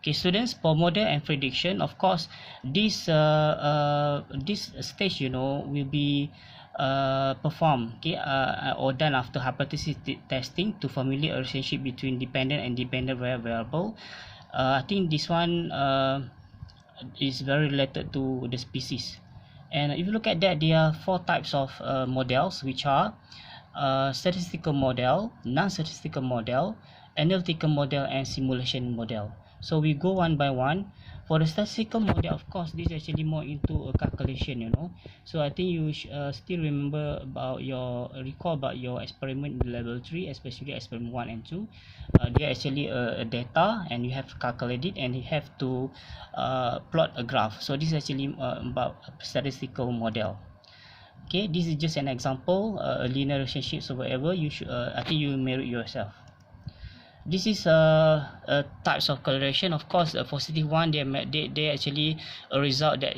Okay, students, for model and prediction, of course, this stage, will be performed, okay, or done after hypothesis testing to formulate a relationship between dependent and dependent variable. I think this one is very related to the species. And if you look at that, there are four types of models, which are statistical model, non-statistical model, analytical model, and simulation model. So we go one by one. For the statistical model, of course, this is actually more into a calculation, So I think you still recall about your experiment in level 3, especially experiment 1 and 2. They are actually a data, and you have to calculate it, and you have to plot a graph. So this is actually about a statistical model. Okay, this is just an example, a linear relationships or whatever. You should, I think you merit yourself. This is types of correlation. Of course, positive one, they actually a result that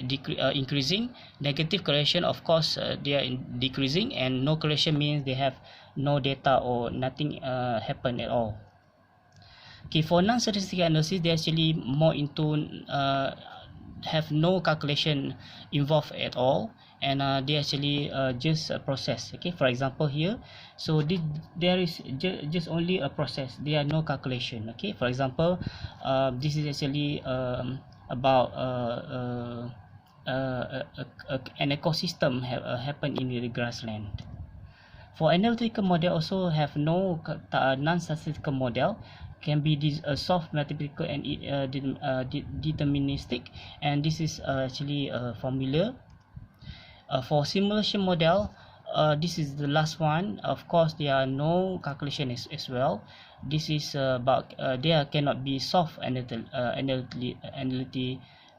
increasing. Negative correlation, of course, they are decreasing, and no correlation means they have no data or nothing happen at all. Okay, for non-statistical analysis, they actually more into have no calculation involved at all, and they actually just a process. Okay, for example here, so there is just only a process, there are no calculation. Okay, for example, this is actually about an ecosystem happen in the grassland. For analytical model, also have no non-statistical model, can be solved mathematical and deterministic, and this is actually a formula. For simulation model, this is the last one. Of course, there are no calculation as well. This is about they cannot be solved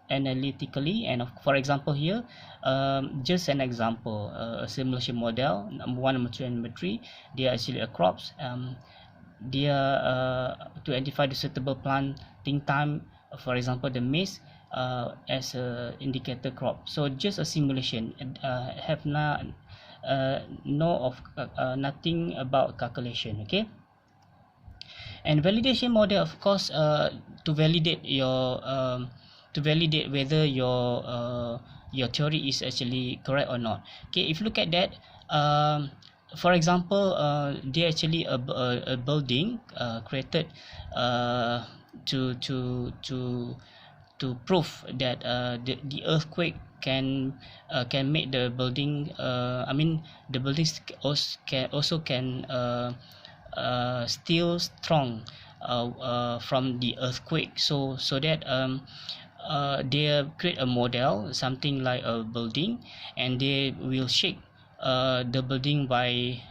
analytically, and for example here, just an example, a simulation model, number 1, number 2, and number 3, they are actually a crops. They are to identify the suitable planting time, for example the maize, as a indicator crop. So just a simulation, have nothing about calculation. Okay, and validation model, of course, to validate whether your theory is actually correct or not. Okay, if you look at that, for example, they actually a building created to prove that the earthquake can make the building, the buildings also can still strong from the earthquake. So that they create a model, something like a building, and they will shake the building by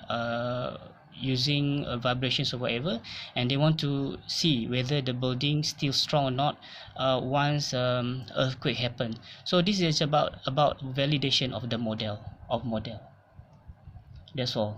using vibrations or whatever, and they want to see whether the building still strong or not once earthquake happen. So this is about validation of the model. That's all.